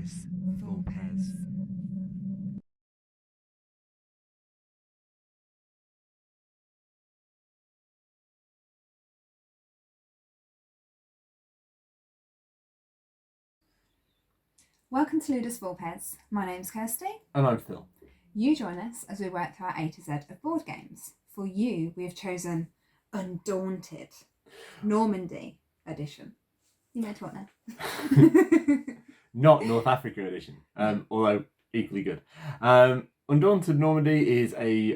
Ludus Vulpes. Welcome to Ludus Vulpes. My name's Kirsty. And I'm Phil. You join us as we work through our A to Z of board games. For you, we have chosen Undaunted Normandy edition. You know what now? Not North Africa edition, although equally good. Undaunted Normandy is a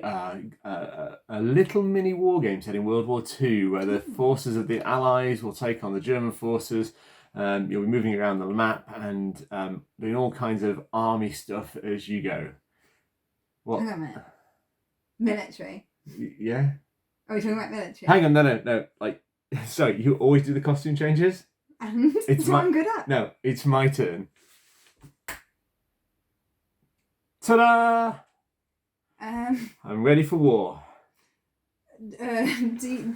little mini war game set in World War II, where the forces of the Allies will take on the German forces. You'll be moving around the map and doing all kinds of army stuff as you go. What? Hang on a minute. Military. Yeah. Are we talking about military? Hang on, no. So you always do the costume changes? And it's what I'm good at. No, it's my turn. Ta-da! I'm ready for war. Do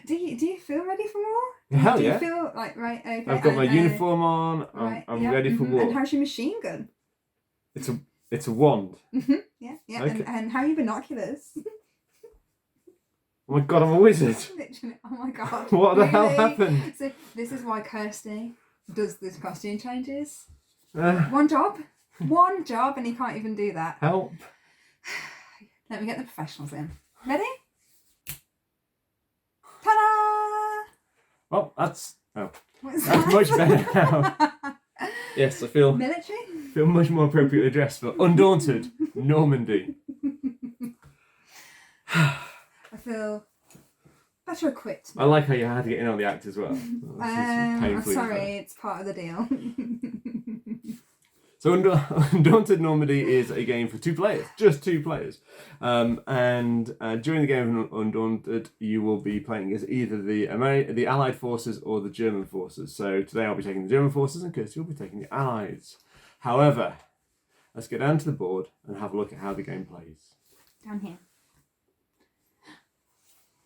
you feel ready for war? Hell do yeah. You feel like, right, okay. I've got my uniform on. Right, I'm ready for war. And how's your machine gun? It's a wand. Yeah. Okay. And how are your binoculars? Oh my god, I'm a wizard. Literally, oh my god. What the hell happened? So this is why Kirsty does this costume changes. Uh, One job, and he can't even do that. Help. Let me get the professionals in. Ready? Ta-da! Well, that's What's that's that? much better now. Yes, I feel Military? much more appropriately dressed for Undaunted Normandy. I feel better equipped. I like how you had to get in on the act as well. I'm sorry, it's part of the deal. So Undaunted Normandy is a game for 2 players, just 2 players. And during the game of Undaunted, you will be playing as either the Allied forces or the German forces. So today I'll be taking the German forces and Kirsty will be taking the Allies. However, let's get down to the board and have a look at how the game plays. Down here.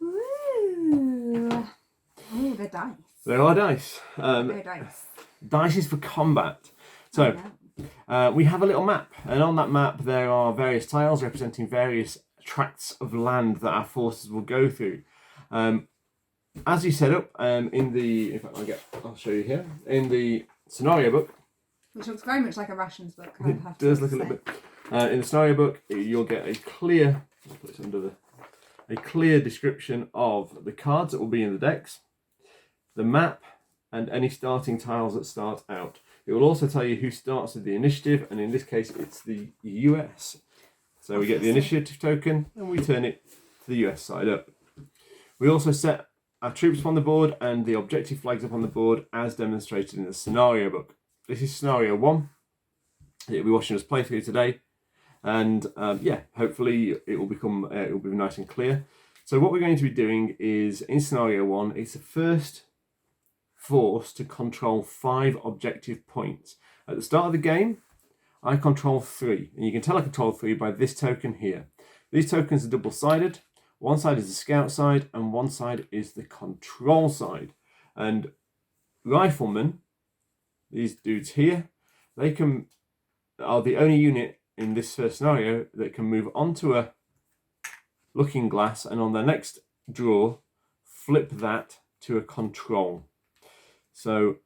Ooh. Oh, they're dice. There are dice. They're dice. Dice is for combat. So we have a little map, and on that map there are various tiles representing various tracts of land that our forces will go through. As you set up in fact I'll show you here in the scenario book, which looks very much like a rations book. it does look a little bit. In the scenario book, you'll get a clear. I'll put this under a clear description of the cards that will be in the decks, the map, and any starting tiles that start out. It will also tell you who starts with the initiative, and in this case it's the US. So we get the initiative token and we turn it to the US side up. We also set our troops up on the board and the objective flags up on the board as demonstrated in the scenario book. This is scenario 1. You'll be watching us play through today. And hopefully it will be nice and clear. So what we're going to be doing is, in scenario 1, it's the first force to control 5 objective points. At the start of the game, I control 3, and you can tell I control 3 by this token here. These tokens are double-sided. One side is the scout side, and one side is the control side. And riflemen, these dudes here, are the only unit in this first scenario that can move onto a looking glass, and on their next draw flip that to a control. So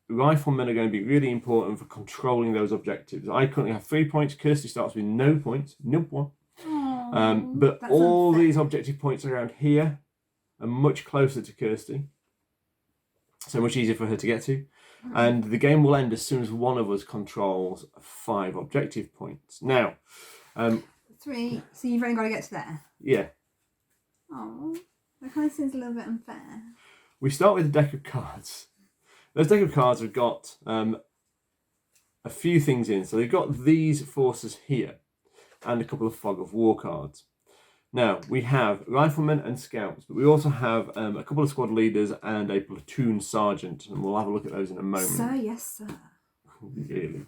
riflemen are going to be really important for controlling those objectives. I currently have 3 points. Kirsty starts with no points, nope, one. But all these objective points around here are much closer to Kirsty, so much easier for her to get to. And the game will end as soon as one of us controls 5 objective points. Now, 3. So you've only got to get to there. Yeah. Oh, that kind of seems a little bit unfair. We start with a deck of cards. Those deck of cards have got a few things in. So they've got these forces here and a couple of fog of war cards. Now, we have riflemen and scouts, but we also have a couple of squad leaders and a platoon sergeant, and we'll have a look at those in a moment. Sir, yes, sir. Really?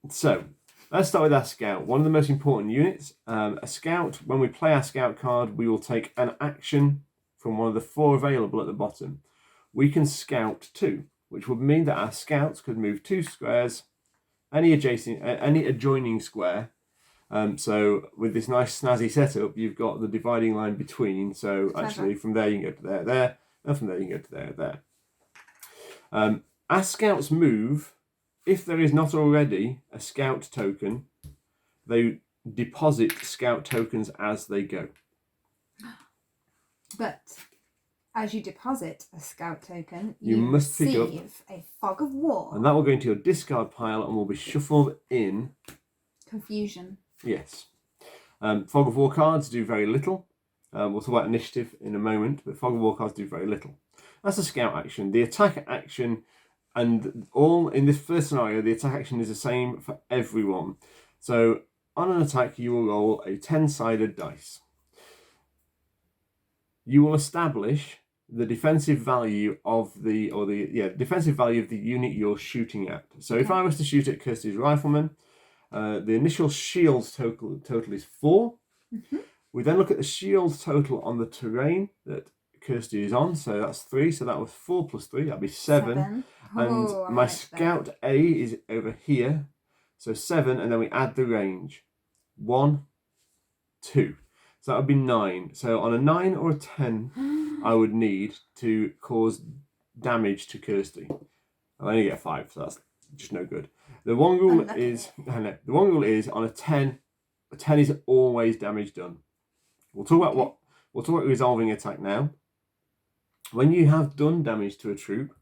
So, let's start with our scout. One of the most important units. A scout, when we play our scout card, we will take an action from one of the 4 available at the bottom. We can scout 2. which would mean that our scouts could move 2 squares, any adjoining square. So with this nice snazzy setup, you've got the dividing line between. So Clever. actually, from there you can go to there, and from there you can go to there. As scouts move, if there is not already a scout token, they deposit scout tokens as they go. But as you deposit a scout token, You must pick up a fog of war. And that will go into your discard pile and will be shuffled in. Confusion. Yes. Fog of War cards do very little. We'll talk about initiative in a moment, but Fog of War cards do very little. That's a scout action. The attack action, and all in this first scenario, the attack action is the same for everyone. So on an attack, you will roll a 10-sided dice. You will establish the defensive value of the defensive value of the unit you're shooting at. So if I was to shoot at Kirsty's rifleman, the initial shield total is 4. Mm-hmm. We then look at the shield total on the terrain that Kirsty is on, so that's 3. So that was 4 plus 3, that'd be 7. And my scout A is over here, so 7, and then we add the range. 1, 2. So that would be 9. So on a 9 or a 10, I would need to cause damage to Kirsty. I only get 5, so that's just no good. The one rule is on a 10 is always damage done. We'll talk about resolving attack now. When you have done damage to a troop,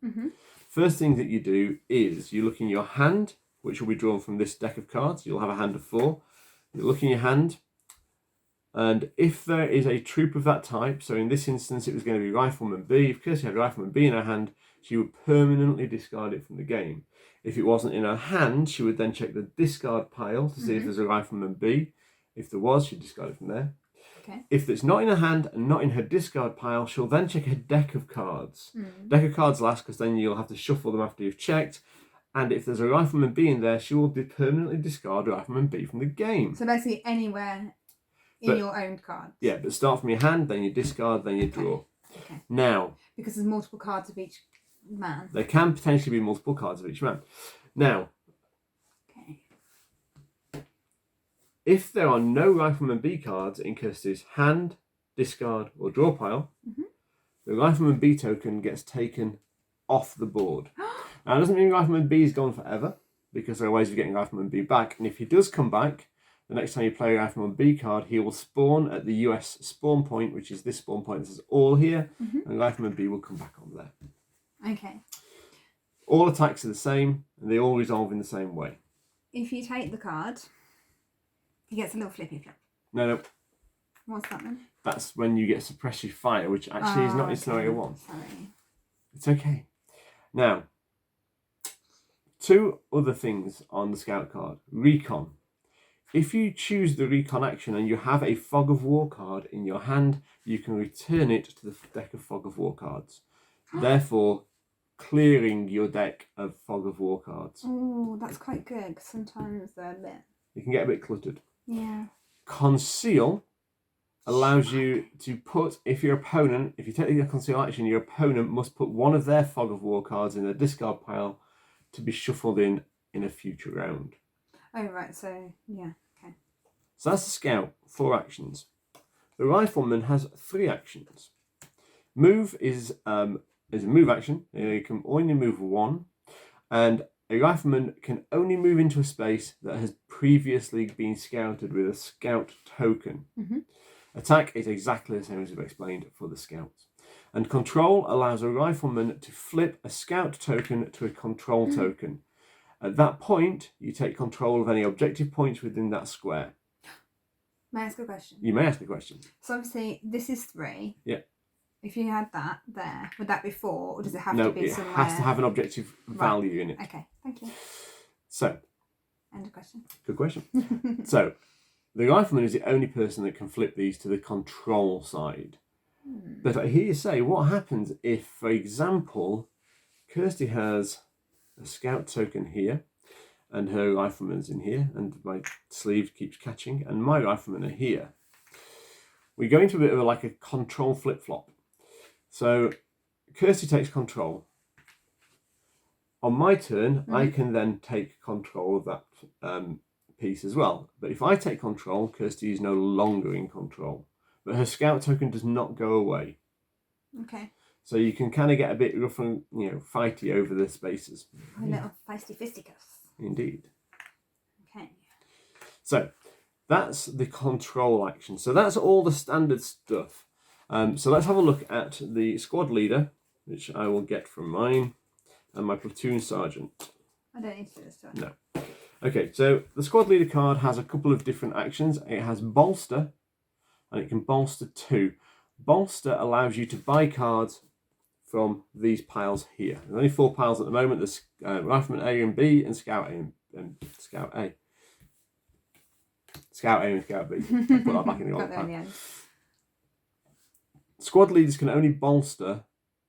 first thing that you do is you look in your hand, which will be drawn from this deck of cards. You'll have a hand of 4. You look in your hand, and if there is a troop of that type, so in this instance it was going to be Rifleman B. If Kirsty had Rifleman B in her hand, she would permanently discard it from the game. If it wasn't in her hand, she would then check the discard pile to see if there's a Rifleman B. If there was, she'd discard it from there. Okay. If it's not in her hand and not in her discard pile, she'll then check her deck of cards. Deck of cards last, because then you'll have to shuffle them after you've checked. And if there's a Rifleman B in there, she will permanently discard Rifleman B from the game. So basically anywhere in your owned cards. Yeah, but start from your hand, then you discard, then you draw. Okay. Now, because there's multiple cards of each man. There can potentially be multiple cards of each man. Now, if there are no Rifleman B cards in Kirsty's hand, discard, or draw pile, the Rifleman B token gets taken off the board. Now, it doesn't mean Rifleman B is gone forever, because there are ways of getting Rifleman B back. And if he does come back, the next time you play a Rifleman B card, he will spawn at the US spawn point, which is this spawn point. This is all here, and Rifleman B will come back on there. Okay. All attacks are the same, and they all resolve in the same way. If you take the card, he gets a little flippy flip. No. What's that then? That's when you get suppressive fire, which actually is not in scenario 1. Sorry. It's okay. Now, 2 other things on the scout card. Recon. If you choose the recon action and you have a Fog of War card in your hand, you can return it to the deck of Fog of War cards. Therefore, clearing your deck of Fog of War cards. Oh, that's quite good, because sometimes they're a bit... You can get a bit cluttered. Yeah. Conceal allows you to put, if you take the conceal action, your opponent must put one of their Fog of War cards in their discard pile to be shuffled in a future round. Oh, right, so, yeah, okay. So that's the scout, 4 actions. The rifleman has 3 actions. Move is a move action. You can only move 1, and a rifleman can only move into a space that has previously been scouted with a scout token. Attack is exactly the same as we've explained for the scouts. And control allows a rifleman to flip a scout token to a control token. At that point, you take control of any objective points within that square. May I ask a question? You may ask a question. So obviously, this is 3. Yeah. If you had that there, would that be 4, or does it have No, to be it somewhere? has to have an objective value in it. Okay, thank you. So, End of question. good question. So, the rifleman is the only person that can flip these to the control side. But I hear you say, what happens if, for example, Kirsty has a scout token here, and her rifleman's in here, and my sleeve keeps catching, and my riflemen are here. We go into a bit of a control flip-flop. So Kirsty takes control. On my turn, I Mhm. can then take control of that piece as well. But if I take control, Kirsty is no longer in control. But her scout token does not go away. Okay. So you can kind of get a bit rough and fighty over the spaces. A little feisty fisticuffs. Indeed. Okay. So that's the control action. So that's all the standard stuff. So let's have a look at the squad leader, which I will get from mine, and my platoon sergeant. I don't need to do this time. No. Okay, so the squad leader card has a couple of different actions. It has bolster, and it can bolster 2. Bolster allows you to buy cards from these piles here. There's only 4 piles at the moment. There's Rifleman A and B, and Scout A and Scout A. Scout A and Scout B. I'll put that back in the old pile. Squad leaders can only bolster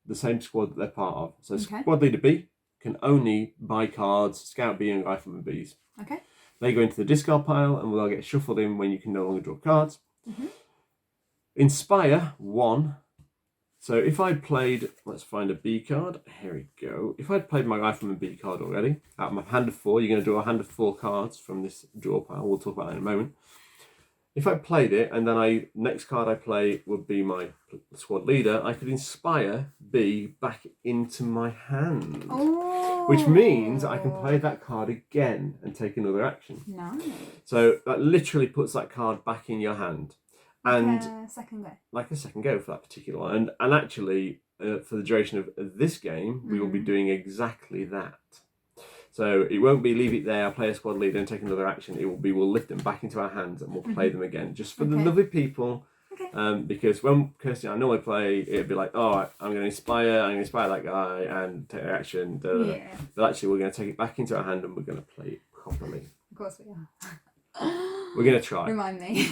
the same squad that they're part of. So squad leader B can only buy cards, Scout B and Rifleman B's. Okay. They go into the discard pile and they'll get shuffled in when you can no longer draw cards. Inspire 1. So if I played, let's find a B card. Here we go. If I'd played my Rifleman B card already, out of my hand of 4, you're going to draw a hand of 4 cards from this draw pile. We'll talk about that in a moment. If I played it and then next card I play would be my squad leader, I could inspire B back into my hand. Oh. Which means I can play that card again and take another action. Nice. So that literally puts that card back in your hand. And second go. Like a second go for that particular one. And actually, for the duration of this game, we will be doing exactly that. So it won't be leave it there, I'll play a squad leader and take another action. It will be we'll lift them back into our hands and we'll play them again. Just for the lovely people. Okay. Because when Kirsty and I normally play, it'd be like, oh, I'm going to inspire that guy and take action. Yeah. But actually, we're going to take it back into our hand and we're going to play it properly. Of course we are. We're going to try. Remind me.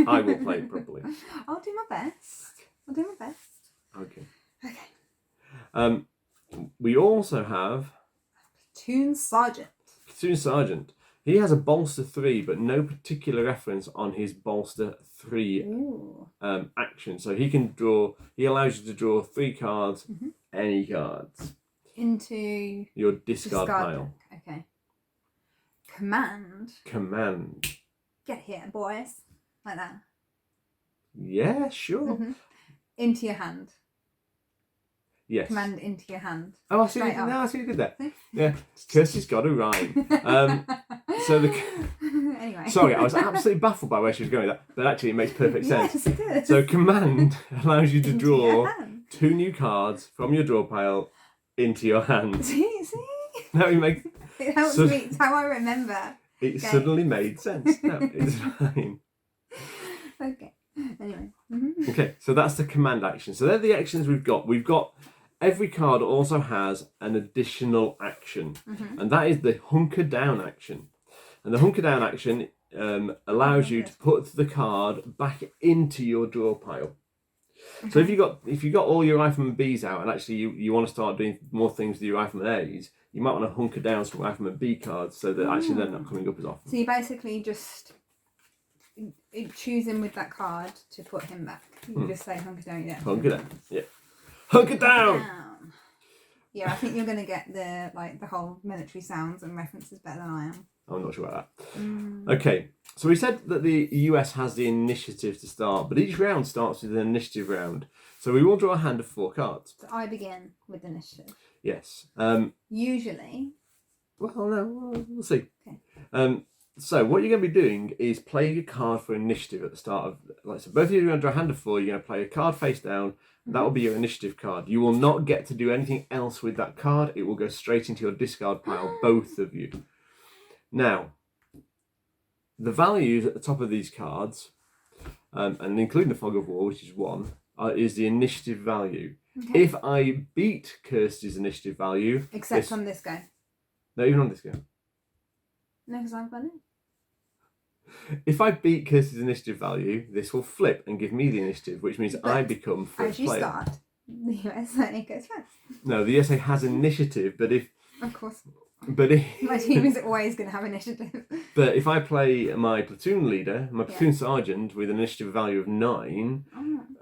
I will play it properly. I'll do my best. Okay. Okay. We also have Platoon Sergeant. Platoon Sergeant. He has a bolster 3, but no particular reference on his bolster 3 action. So he allows you to draw 3 cards, any cards. Into your discard pile. Okay. Command. Get here, boys. Like that. Yeah, sure. Into your hand. Yes. Command into your hand. Oh, I see you did that. Yeah. Kirsty's got a rhyme. Anyway. Sorry, I was absolutely baffled by where she was going with that, but actually it makes perfect sense. Yes, it does. So command allows you to Into draw your hand. 2 new cards from your draw pile into your hand. See? No, It helps me. It's how I remember. It suddenly made sense. No, it's fine. Okay. Anyway. Okay, so that's the command action. So they're the actions we've got. Every card also has an additional action, and that is the hunker down action. And the hunker down action allows you to put the card back into your draw pile. Okay. So if you got all your Rifleman B's out, and actually you want to start doing more things with your Rifleman A's, you might want to hunker down some Rifleman B cards so that actually they're not coming up as often. So you basically just choosing with that card to put him back. You just say hunker down. Yeah. Hunker down. Yeah. Hunker down. Yeah, I think you're going to get the whole military sounds and references better than I am. I'm not sure about that. Okay, so we said that the US has the initiative to start, but each round starts with an initiative round. So we will draw a hand of 4 cards. So I begin with initiative. Yes. Usually. Well, no, we'll see. Okay. So what you're going to be doing is playing a card for initiative at the start of... So both of you are going to draw a hand of 4. You're going to play a card face down. That will be your initiative card. You will not get to do anything else with that card. It will go straight into your discard pile, both of you. Now, the values at the top of these cards, and including the Fog of War, which is 1, is the initiative value. Okay. If I beat Kirsty's initiative value... Except on this go. No, even on this go. No, because I've got it. If I beat Kirsty's initiative value, this will flip and give me the initiative, which means I become first player. As you start, the USA goes first. No, the USA has initiative, but if... Of course. But if... My team is always going to have initiative. But if I play my platoon leader, my platoon sergeant, with an initiative value of 9,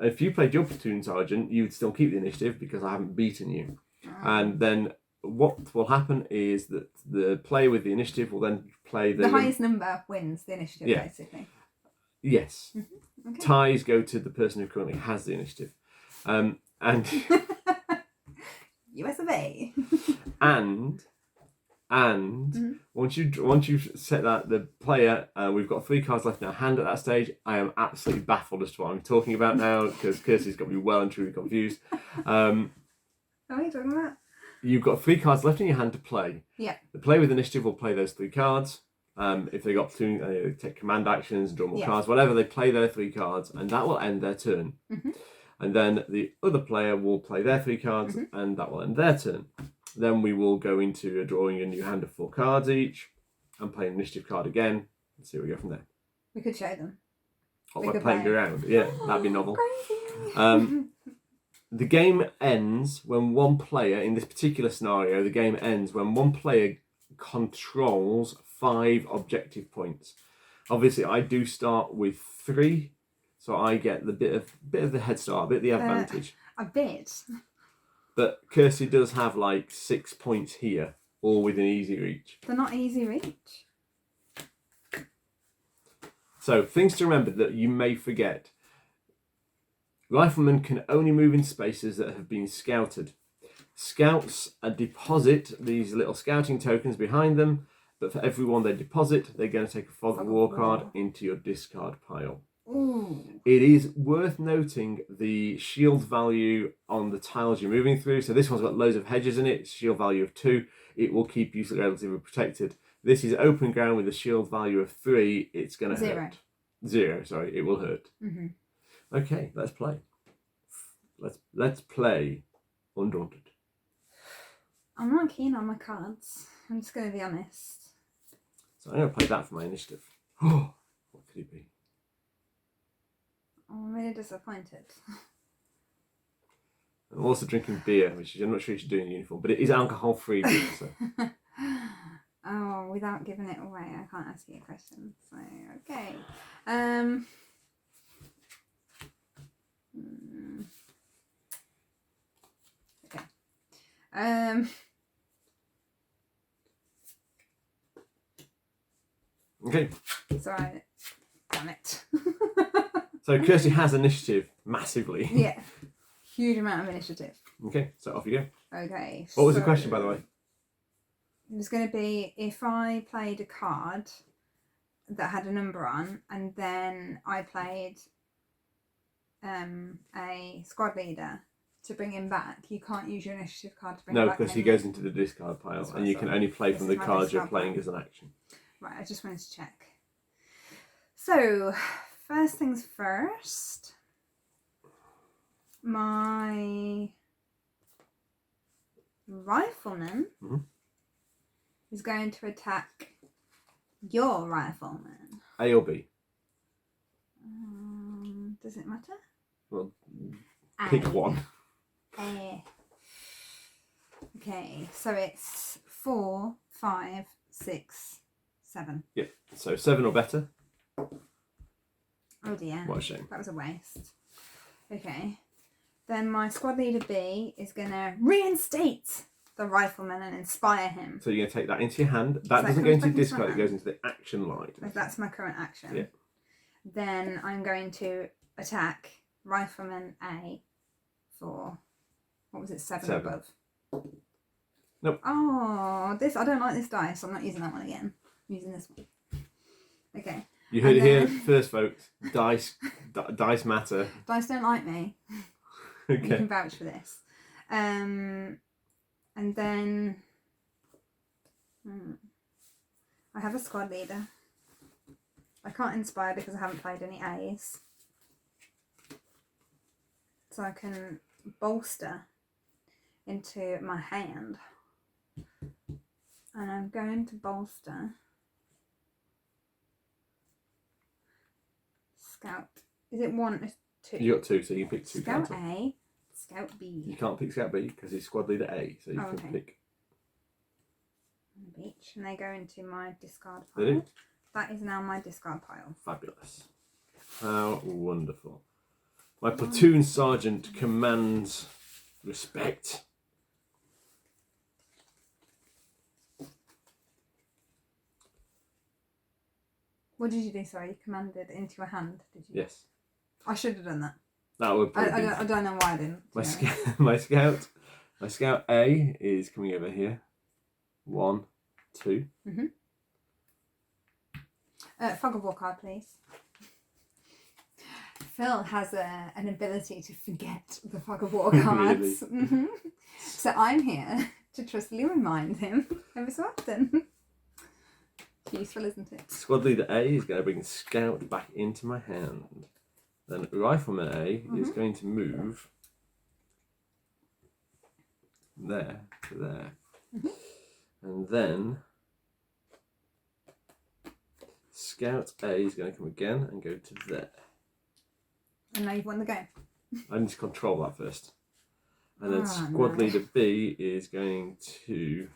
if you played your platoon sergeant, you would still keep the initiative because I haven't beaten you. And then what will happen is that the player with the initiative will then play The highest number wins the initiative, basically. Yes. Okay. Ties go to the person who currently has the initiative. And US of A. and once you've set that, the player, we've got 3 cards left in our hand at that stage. I am absolutely baffled as to what I'm talking about now because Kirsty's got me well and truly confused. What are you talking about? You've got 3 cards left in your hand to play. Yeah. The player with initiative will play those 3 cards. If they got Platoon, they take command actions, draw more cards, whatever. They play their 3 cards, and that will end their turn. And then the other player will play their 3 cards, and that will end their turn. Then we will go into drawing a new hand of 4 cards each, and play an initiative card again, and see where we go from there. We could show them. What we're playing around. Yeah, that'd be novel. Crazy. The game ends when one player, in this particular scenario, the game ends when one player controls 5 objective points. Obviously, I do start with 3, so I get the bit of the head start, a bit of the advantage. A bit. But Kirsty does have like 6 points here, all within easy reach. They're not easy reach. So, things to remember that you may forget. Riflemen can only move in spaces that have been scouted. Scouts deposit these little scouting tokens behind them, but for every one they deposit, they're going to take a fog of war card into your discard pile. Ooh. It is worth noting the shield value on the tiles you're moving through. So this one's got loads of hedges in it, shield value of 2. It will keep you relatively protected. This is open ground with a shield value of 3. It's going to hurt. 0, sorry, it will hurt. Okay, let's play. Let's play Undaunted. I'm not keen on my cards. I'm just going to be honest. So I'm going to play that for my initiative. Oh, what could it be? Oh, I'm really disappointed. I'm also drinking beer, which I'm not sure you should do in uniform, but it is alcohol-free beer. So. Oh, without giving it away, I can't ask you a question. So, okay. Okay. Sorry. Damn it. So Kirsty has initiative massively. Yeah. Huge amount of initiative. Okay, so off you go. Okay. What was the question, by the way? It was going to be if I played a card that had a number on, and then I played a squad leader to bring him back. You can't use your initiative card to bring him back. No, because he goes into the discard pile, and you can only play from the cards you're playing as an action. Right, I just wanted to check. So, first things first. My rifleman is going to attack your rifleman. A or B? Does it matter? Well, pick one. A. Okay, so it's 4, 5, 6, 7. Yep, so 7 or better. Oh dear. What a shame. That was a waste. Okay. Then my squad leader B is going to reinstate the rifleman and inspire him. So you're going to take that into your hand. That doesn't go into discard, it goes into the action line. That's my current action. Yeah. Then I'm going to attack rifleman A for, what was it, 7 above? Nope. Oh, this, I don't like this dice, so I'm not using that one again. I'm using this one. Okay. You heard it here first, folks. Dice matter. Dice don't like me. Okay. You can vouch for this. And then I have a squad leader. I can't inspire because I haven't played any A's. So I can bolster into my hand. And I'm going to bolster Scout. Is it 1 or 2? You got 2, so you can pick 2 Scout cards. A, Scout B. You can't pick Scout B because he's squad leader A, so you can pick. Beach, and they go into my discard They pile. do? That is now my discard pile. Fabulous. How wonderful. My Platoon Sergeant commands respect. What did you do? Sorry, you commanded into your hand, did you? Yes. I should have done that. That would probably I don't know why I didn't. my scout A is coming over here. 1, 2. Fog of War card, please. Phil has an ability to forget the Fog of War cards. Really? So I'm here to trustfully remind him every so often. It's useful, isn't it? Squad leader A is going to bring scout back into my hand. Then rifleman A is going to move there to there. And then scout A is going to come again and go to there. And now you've won the game. I need to control that first. And then squad leader B is going to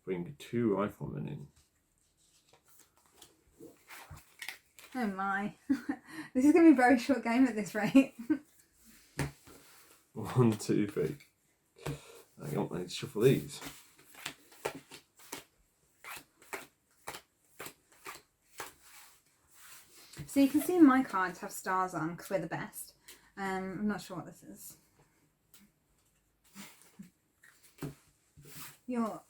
bring 2 riflemen in. Oh my. This is going to be a very short game at this rate. 1, 2, 3. Hang on, I need to shuffle these. So you can see my cards have stars on because we're the best. I'm not sure what this is. Your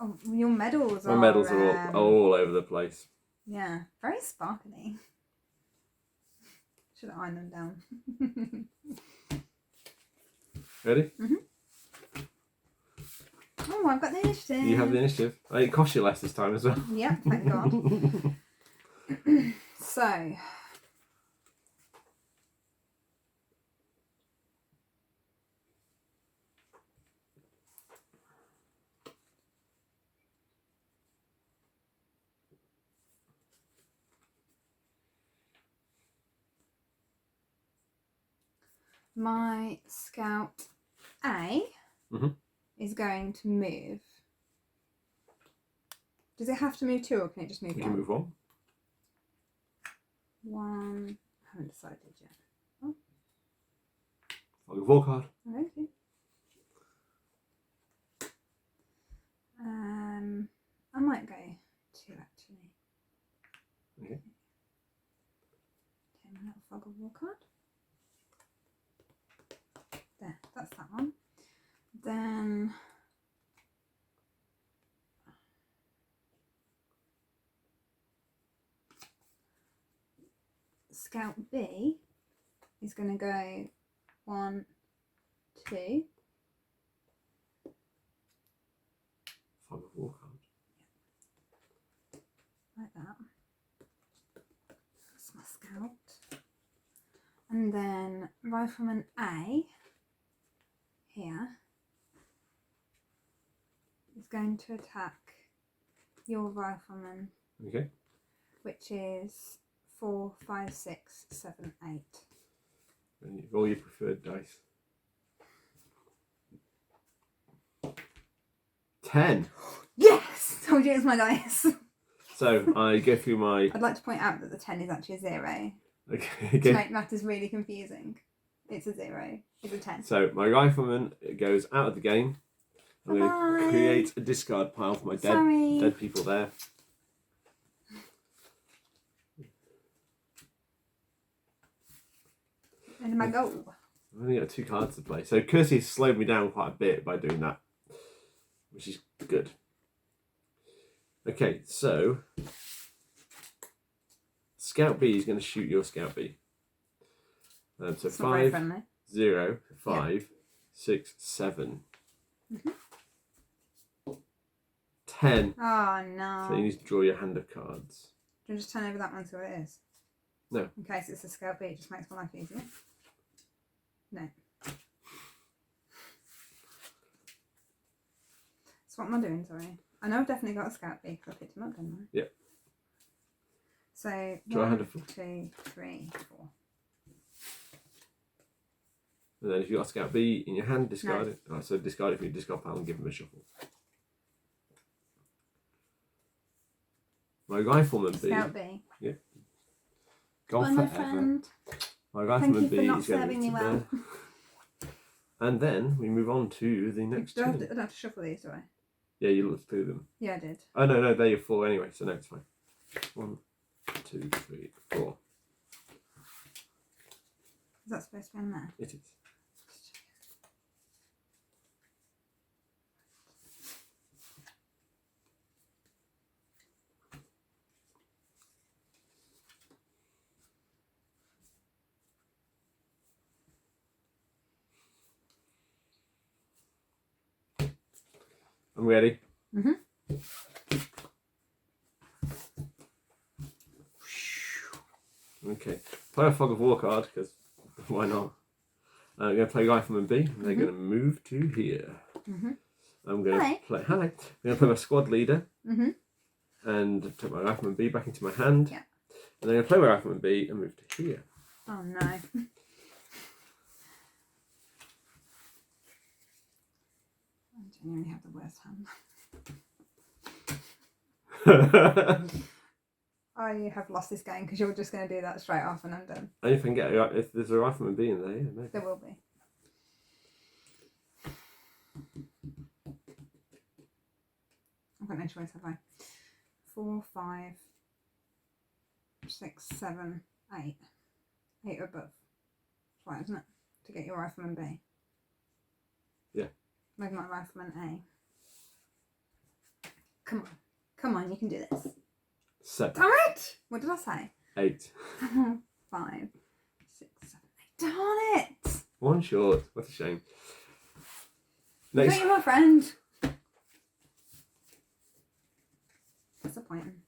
medals My medals are all over the place. Yeah, very sparkly. Should iron them down. Ready? Oh, I've got the initiative. You have the initiative. It costs you less this time as well. Yep, thank God. So, my scout A is going to move. Does it have to move 2 or can it just move 1? You can move 1. 1. I haven't decided yet. I'll go 4 card. Okay. I might go 2 actually. Okay. Okay, my little Fog of War card. There, that's that one. Then Scout B is going to go 1, 2. Fog of War card. Like that. That's my scout. And then Rifleman A here is going to attack your rifleman, Okay. which is 4, 5, 6, 7, 8. And you've all your preferred dice. 10. Yes! Told you it was my dice. So I go through my. I'd like to point out that the 10 is actually a 0. Okay. To make matters really confusing. It's a 0. It's a 10. So my rifleman goes out of the game. I'm going Bye-bye. to create a discard pile for my dead people there. And my go. I've only got 2 cards to play. So Kirsty slowed me down quite a bit by doing that, which is good. Okay, so Scout B is going to shoot your Scout B. So It's not very 5, friendly. 0, 5, 6, 7, 10. Oh no. So you need to draw your hand of cards. Do you just turn over that one and see what it is? No. In case it's a Scout B, it just makes my life easier. No. So what am I doing, sorry? I know I've definitely got a Scout B because I picked him up, didn't I? Yep. So, Draw a hand 1, of 2, 3, 4. And then if you've got a Scout B in your hand, discard No. it. Right, so discard it from your discard pile and give them a shuffle. My rifleman B. Scout B. Gone Bye, my forever. friend. My Thank rifleman you B for not is going serving me to well. there. And then we move on to the next Do I have turn. to, I have to shuffle these, do I? Yeah, you looked through them. Yeah, I did. Oh no, they're your 4 anyway, so no, it's fine. 1, 2, 3, 4. Is that supposed to be in there? It is. I'm ready. Okay. Play a Fog of War card, because why not? I'm going to play Rifleman B, and they're going to move to here. I'm going to play. Hi. I'm going to play my squad leader, and take my Rifleman B back into my hand. Yeah. And I'm going to play my Rifleman B and move to here. Oh no. I genuinely have the worst hand. I have lost this game because you're just going to do that straight off and I'm done. And if I can get if there's a Rifleman B in there, yeah, maybe. There will be. I've got no choice, have I? 4, 5, 6, 7, 8. 8 or above. That's right, isn't it? To get your Rifleman B. Yeah. Make my Rifleman A. Come on. Come on, you can do this. 7. Damn it! What did I say? 8. 5, 6, 7, 8. Darn it! One short. What a shame. I Next. thought you were my friend. Disappointing.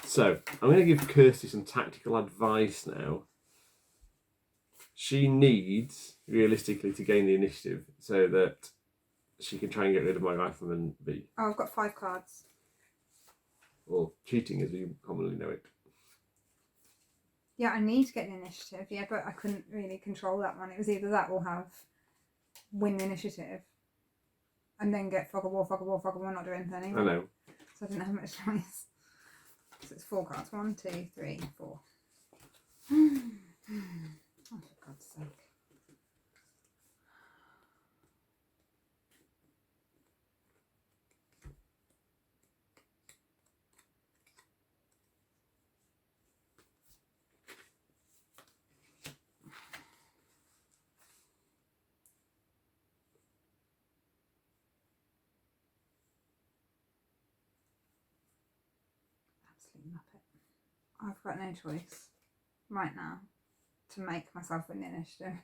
So, I'm going to give Kirsty some tactical advice now. She needs, realistically, to gain the initiative so that she can try and get rid of my Rifleman B. Oh, I've got 5 cards. Or cheating as we commonly know it. Yeah, I need to get the initiative, yeah, but I couldn't really control that one. It was either that or have win the initiative and then get Fog of War, not do anything anymore. I know. So I didn't have much choice. So it's 4 cards. 1, 2, 3, 4. Oh, for God's sake. Absolute muppet. I've got no choice right now to make myself win the initiative.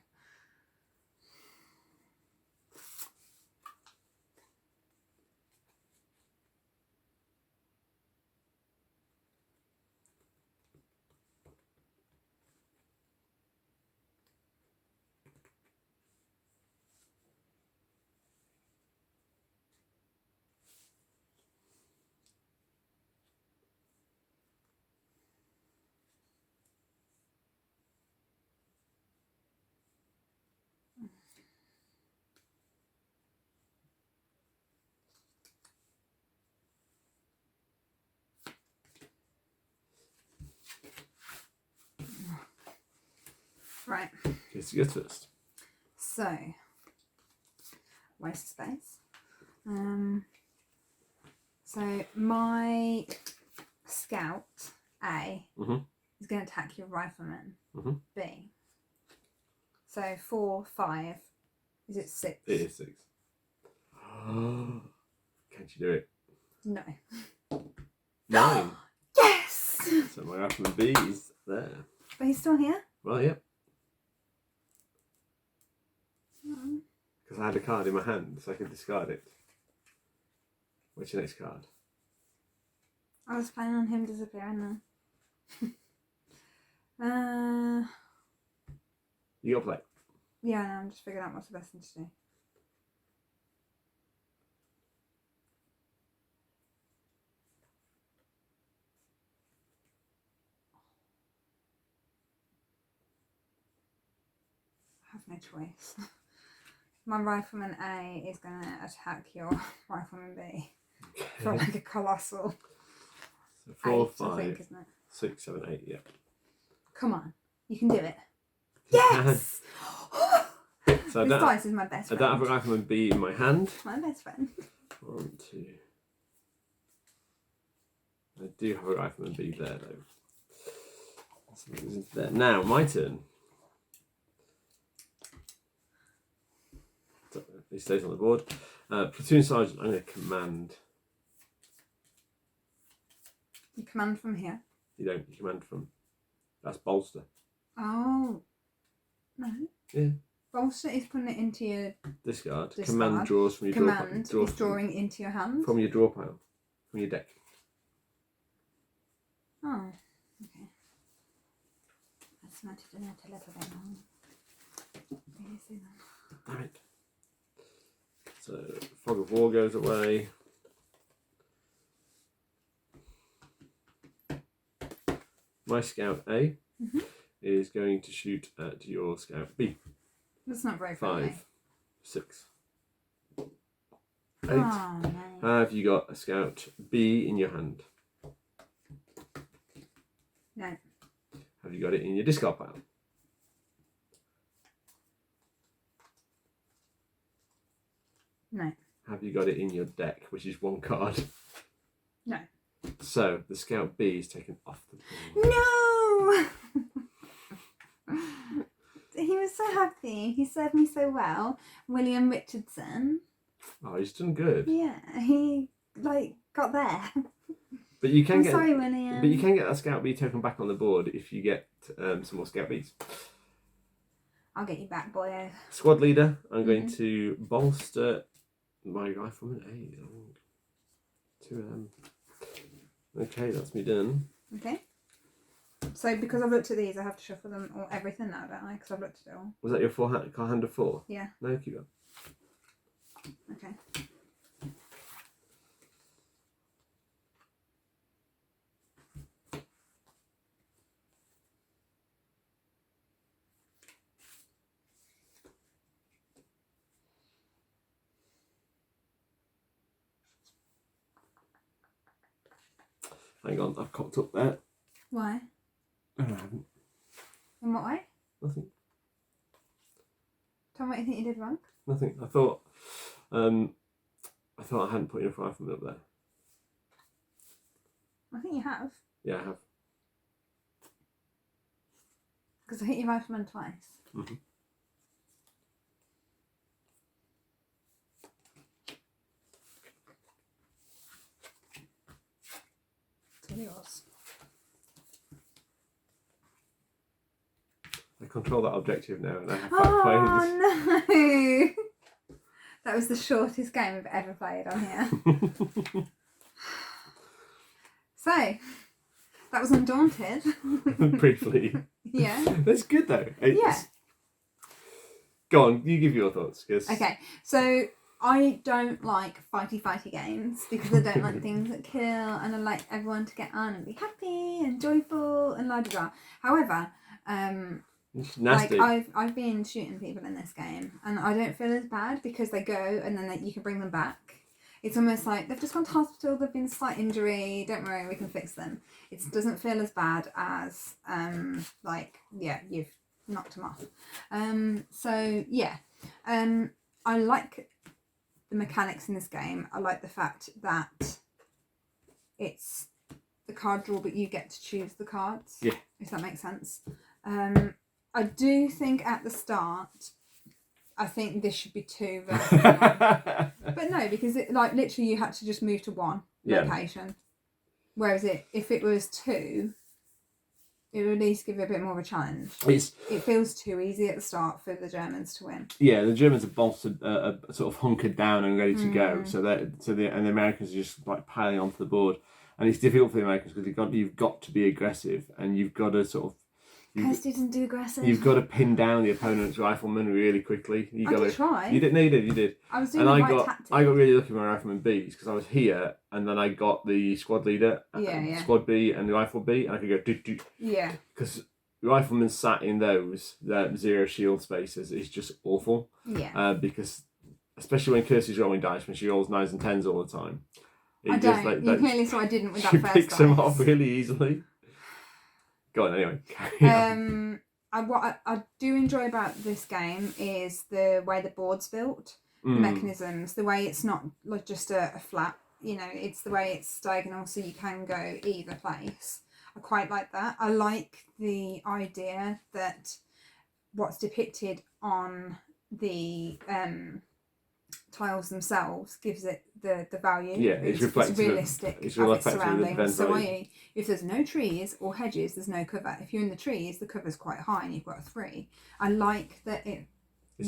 Right. Kirsty goes first. So, waste space. So my scout A is going to attack your rifleman B. So 4, 5. Is it 6? It is 6. Can't you do it? No. 9. Yes! So my Rifleman B is there. But he's still here? Well, yep. Because I had a card in my hand, so I could discard it. What's your next card? I was planning on him disappearing then. You got to play. Yeah, no, I'm just figuring out what's the best thing to do. I have no choice. My Rifleman A is going to attack your Rifleman B for like a colossal So 4, 8, 5, I think, isn't it? 6, 7, 8, yeah. Come on, you can do it. You Yes! So This dice is my best I friend. don't have a Rifleman B in my hand. My best friend. 1, 2. I do have a Rifleman B there, though. So it isn't there. Now, my turn. So he stays on the board. Platoon Sergeant, I'm going to command. You command from here. You don't. You command from. That's bolster. Oh. No. Yeah. Bolster is putting it into your Discard. Discard. Command draws from your draw pile. command. Is drawing into your hand. From your draw pile. From your deck. Oh. Okay. That's meant to do it a little bit long. Can you see that? Damn it. So, Fog of War goes away. My Scout A is going to shoot at your Scout B. That's not very friendly. 5, 6, 8. Oh, no. Have you got a Scout B in your hand? No. Have you got it in your discard pile? No. Have you got it in your deck, which is 1 card? No. So, the Scout B is taken off the board. No! He was so happy. He served me so well. William Richardson. Oh, he's done good. Yeah, he got there. But you can I'm get. sorry, William. But you can get that Scout B token back on the board if you get some more Scout Bs. I'll get you back, boyo. Squad leader. I'm going to bolster my Rifleman A. I think 2 of them. Okay, that's me done. Okay. So because I've looked at these, I have to shuffle them or everything now, don't I? Because I've looked at it all. Was that your hand of 4? Yeah. No, keep going. Okay. Hang on, I've cocked up there. Why? No, I haven't. In what way? Nothing. Tell me what you think you did wrong. Nothing. I thought I hadn't put enough Rifleman up there. I think you have. Yeah, I have. Because I hit your Rifleman twice. Mm-hmm. It's all yours. I control that objective now, and I have 5 planes. Oh no! That was the shortest game we've ever played on here. So, that was Undaunted. Briefly. Yeah. That's good though. Yeah. Go on, you give your thoughts. Cause... Okay, so I don't like fighty games because I don't like things that kill, and I like everyone to get on and be happy and joyful and la da da. However, it's nasty. like I've been shooting people in this game, and I don't feel as bad because they go and then you can bring them back. It's almost like they've just gone to hospital, they've been a slight injury, don't worry, we can fix them. It doesn't feel as bad as, you've knocked them off. I like the mechanics in this game. I like the fact that it's the card draw, but you get to choose the cards. Yeah. If that makes sense. I do think at the start, I think this should be 2 versus 1. But no, because literally you had to just move to 1 location. Whereas if it was 2, it would at least give it a bit more of a challenge. It feels too easy at the start for the Germans to win. Yeah, the Germans are bolstered, are sort of hunkered down and ready to go. So the Americans are just like piling onto the board, and it's difficult for the Americans because you've got to be aggressive, and you've got to sort of. Kirsty doesn't do aggressive. You've got to pin down the opponent's rifleman really quickly. I did try. You did. No, you did. I was doing the right tactic. I got really lucky with my Rifleman Bs because I was here, and then I got the squad leader, squad B, and the rifle B, and I could go do. Yeah. Because Rifleman sat in those 0 shield spaces is just awful. Yeah. Because especially when Kirsty's rolling dice, when she rolls 9s and 10s all the time. I don't. You clearly saw I didn't with that first dice. She picks them off really easily. Go on, anyway. What I do enjoy about this game is the way the board's built, the mechanisms, the way it's not like just a flat you know, it's the way it's diagonal, so you can go either place. I quite like that. I like the idea that what's depicted on the tiles themselves gives it the value. Yeah, it's reflective. It's realistic It's of its reflective of the surroundings. So value. i.e., if there's no trees or hedges, there's no cover. If you're in the trees, the cover's quite high and you've got a 3. I like that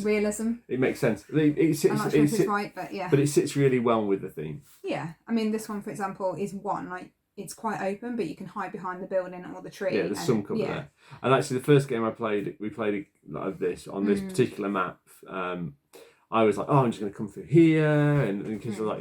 realism. It makes sense. I'm not sure if it's right, but yeah. But it sits really well with the theme. Yeah, I mean, this one, for example, is 1. Like, it's quite open, but you can hide behind the building or the tree. Yeah, there's some cover there. And actually, the first game we played like this on this particular map. I was like, oh, I'm just going to come through here, and because like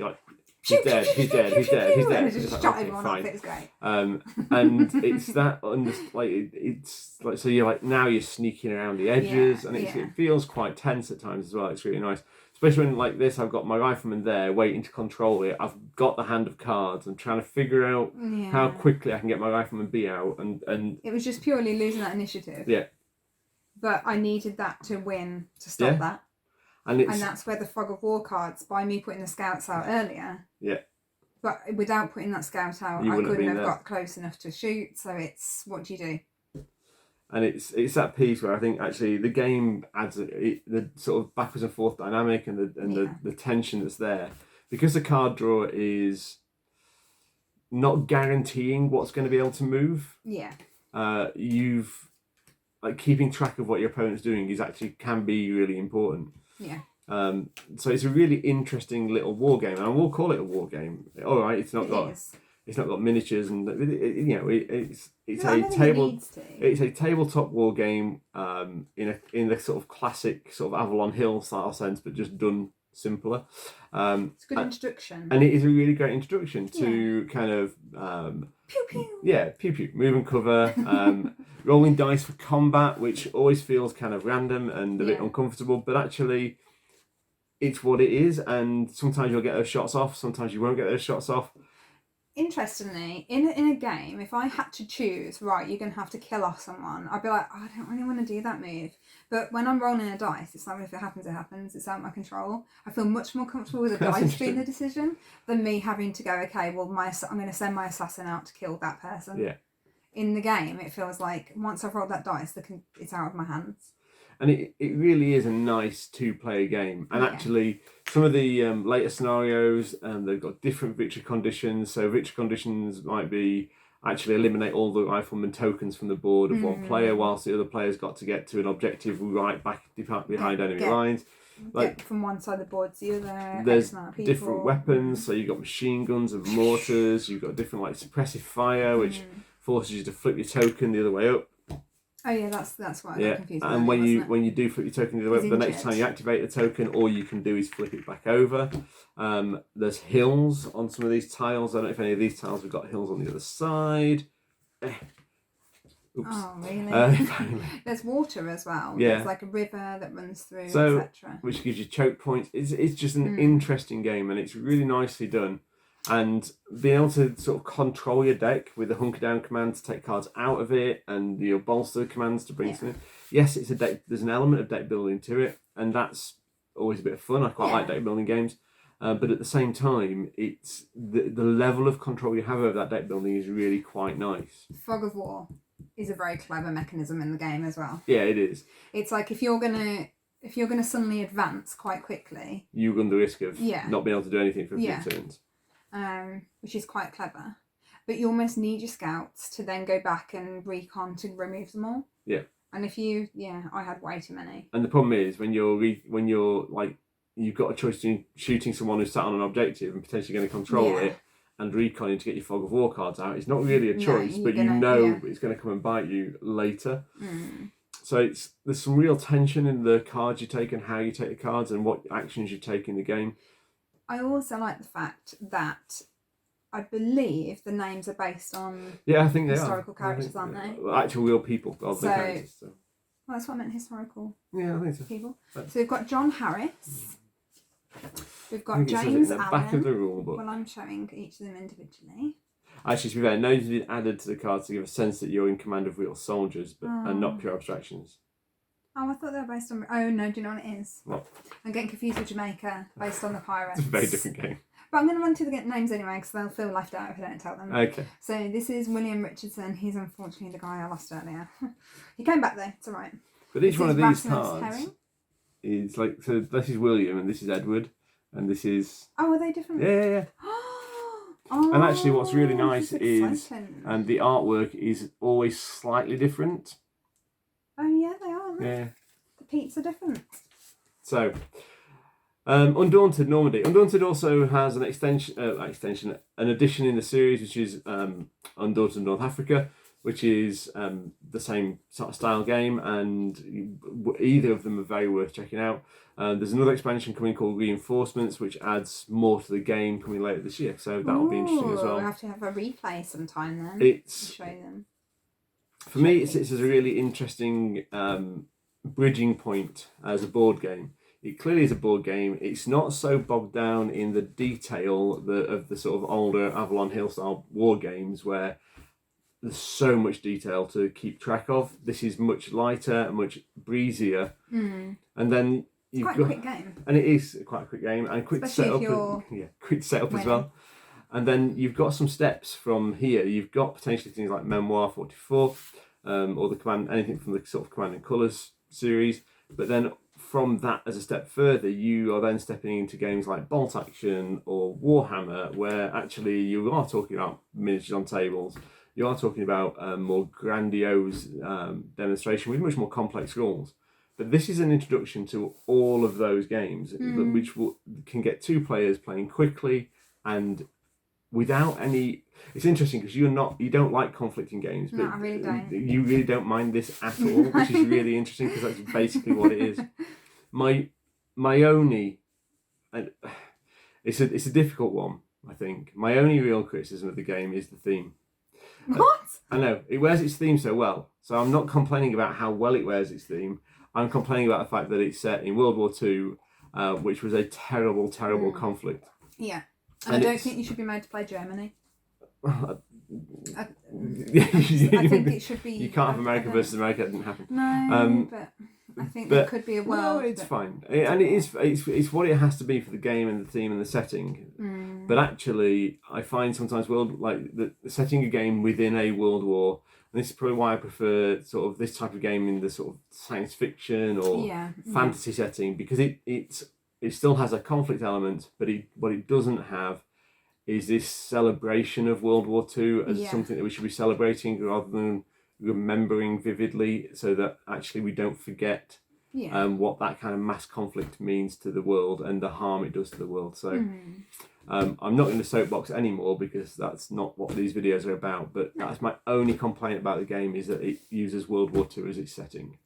he's dead. And I just shot everyone off. It was great. And it's that it's like, so you're like, now you're sneaking around the edges, and it feels quite tense at times as well. It's really nice, especially when like this. I've got my rifleman there waiting to control it. I've got the hand of cards. I'm trying to figure out how quickly I can get my rifleman B out, and it was just purely losing that initiative. Yeah. But I needed that to win to stop that. And that's where the fog of war cards, by me putting the scouts out earlier. Yeah. But without putting that scout out, I couldn't have got close enough to shoot. So it's, what do you do? And it's that piece where I think actually the game adds the sort of backwards and forth dynamic and the tension that's there, because the card draw is not guaranteeing what's going to be able to move. Yeah. You've like keeping track of what your opponent's doing can be really important. Yeah. So it's a really interesting little war game, and I will call it a war game. All right, it's not got miniatures, and it's a tabletop war game in the sort of classic sort of Avalon Hill style sense, but just done simpler. It's a good introduction, and it is a really great introduction to kind of pew pew. Yeah, pew pew, move and cover. Rolling dice for combat, which always feels kind of random and a bit uncomfortable, but actually it's what it is, and sometimes you'll get those shots off, sometimes you won't get those shots off. Interestingly, in a game, if I had to choose, right, you're going to have to kill off someone, I'd be like, oh, I don't really want to do that move. But when I'm rolling a dice, it's like, if it happens, it happens. It's out of my control. I feel much more comfortable with a dice being the decision than me having to go, okay, well, I'm going to send my assassin out to kill that person. Yeah. In the game, it feels like once I've rolled that dice, it's out of my hands. And it really is a nice 2-player game. And actually, some of the later scenarios, they've got different victory conditions. So victory conditions might be actually eliminate all the rifleman tokens from the board of one player, whilst the other player's got to get to an objective right back behind enemy lines. Like, get from one side of the board to the other. There's different weapons. So you've got machine guns and mortars. You've got different like suppressive fire, which forces you to flip your token the other way up. Oh yeah, that's what I got confused with. And when you do flip your token the other way up, the next time you activate the token, all you can do is flip it back over. There's hills on some of these tiles. I don't know if any of these tiles have got hills on the other side. Oops. Oh really? There's water as well. Yeah. There's like a river that runs through, etc. Which gives you choke points. It's just an interesting game, and it's really nicely done. And being able to sort of control your deck with the hunker down command to take cards out of it, and your bolster commands to bring something. Yes, it's a deck. There's an element of deck building to it, and that's always a bit of fun. I quite like deck building games, but at the same time, it's the level of control you have over that deck building is really quite nice. Fog of War is a very clever mechanism in the game as well. Yeah, it is. It's like if you're gonna suddenly advance quite quickly, you run the risk of not being able to do anything for a few turns. Which is quite clever, but you almost need your scouts to then go back and recon to remove them all. Yeah. And if I had way too many. And the problem is when you're like, you've got a choice between shooting someone who's sat on an objective and potentially going to control it, and reconning to get your fog of war cards out. It's not really a choice, but it's going to come and bite you later. So there's some real tension in the cards you take and how you take the cards and what actions you take in the game. I also like the fact that I believe the names are based on I think they historical characters, aren't they? Actual real people rather than characters. So. Well, that's what I meant, historical I think so. People. So we've got John Harris. We've got James Allen. Back of the rule book. Well, I'm showing each of them individually. Actually, to be fair, names have been added to the cards to give a sense that you're in command of real soldiers and not pure abstractions. Oh, I thought they were based on... Oh, no, do you know what it is? What? I'm getting confused with Jamaica, based on the pirates. It's a very different game. But I'm going to run through the names anyway, because they'll feel left out if I don't tell them. Okay. So this is William Richardson. He's unfortunately the guy I lost earlier. He came back though, it's alright. But each one of these Rasmus cards Herring. is like, so this is William and this is Edward and this is... Oh, are they different? Yeah. Oh, And actually what's really nice this is exciting. the artwork is always slightly different. Oh yeah, they are, aren't they? Yeah. The peats are different. So, Undaunted Normandy. Undaunted also has an an addition in the series, which is Undaunted North Africa, which is the same sort of style game, and either of them are very worth checking out. There's another expansion coming called Reinforcements, which adds more to the game coming later this year, so that'll be interesting as well. We'll have to have a replay sometime then. It's show them. For me, it's a really interesting bridging point as a board game. It clearly is a board game. It's not so bogged down in the detail of the sort of older Avalon Hill style war games where there's so much detail to keep track of. This is much lighter, much breezier, and then you've Quite got a quick game. And it is quite a quick game and quick Especially if setup. you're Quick setup as well. And then you've got some steps from here. You've got potentially things like Memoir 44, or the command, anything from the sort of Command and Colours series. But then from that, as a step further, you are then stepping into games like Bolt Action or Warhammer, where actually you are talking about miniatures on tables. You are talking about more grandiose demonstration with much more complex rules. But this is an introduction to all of those games, which can get two players playing quickly and without any. It's interesting because you don't like conflict in games, but No, I really don't. You really don't mind this at all, which is really interesting because that's basically what it is. My only, and it's a difficult one, I think. My only real criticism of the game is the theme. What? I know it wears its theme so well, so I'm not complaining about how well it wears its theme. I'm complaining about the fact that it's set in World War II, which was a terrible, terrible conflict. Yeah. And I don't think you should be made to play Germany. I think it should be... You can't have America versus America, it didn't happen. No, but I think there could be a world... No, it's fine. And it's what it has to be for the game and the theme and the setting. But actually, I find sometimes the setting a game within a world war, and this is probably why I prefer sort of this type of game in the sort of science fiction or fantasy setting, because it still has a conflict element, but what it doesn't have is this celebration of World War II as something that we should be celebrating rather than remembering vividly, so that actually we don't forget what that kind of mass conflict means to the world and the harm it does to the world. So I'm not going to soapbox anymore because that's not what these videos are about, but that's my only complaint about the game, is that it uses World War II as its setting.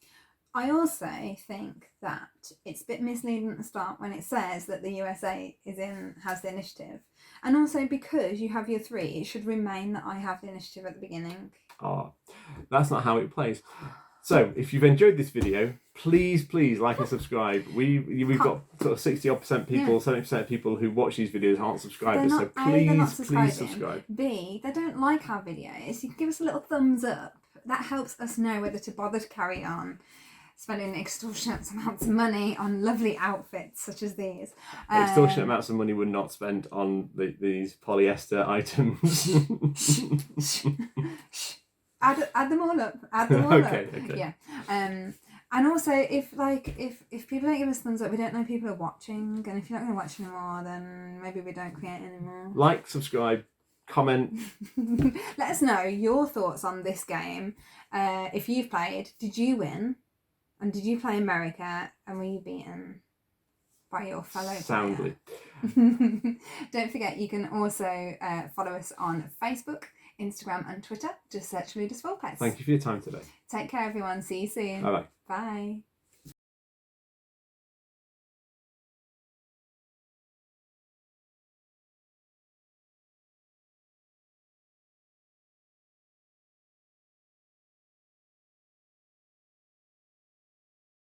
I also think that it's a bit misleading at the start when it says that the USA has the initiative. And also because you have your 3, it should remain that I have the initiative at the beginning. Oh, that's not how it plays. So, if you've enjoyed this video, please like and subscribe. We've got sort of 60% people, 70% of people who watch these videos aren't subscribers, so please subscribe. B, they don't like our videos. You can give us a little thumbs up. That helps us know whether to bother to carry on spending extortionate amounts of money on lovely outfits such as these. Extortionate amounts of money were not spent on these polyester items. Add them all up. Add them all up. Okay. Yeah. And also, if people don't give us thumbs up, we don't know people are watching. And if you're not going to watch anymore, then maybe we don't create anymore. Like, subscribe, comment. Let us know your thoughts on this game. If you've played, did you win? And did you play America? And were you beaten by your fellow Soundly. Don't forget, you can also follow us on Facebook, Instagram and Twitter. Just search Ludus Vulpes. Thank you for your time today. Take care, everyone. See you soon. Bye-bye. Bye.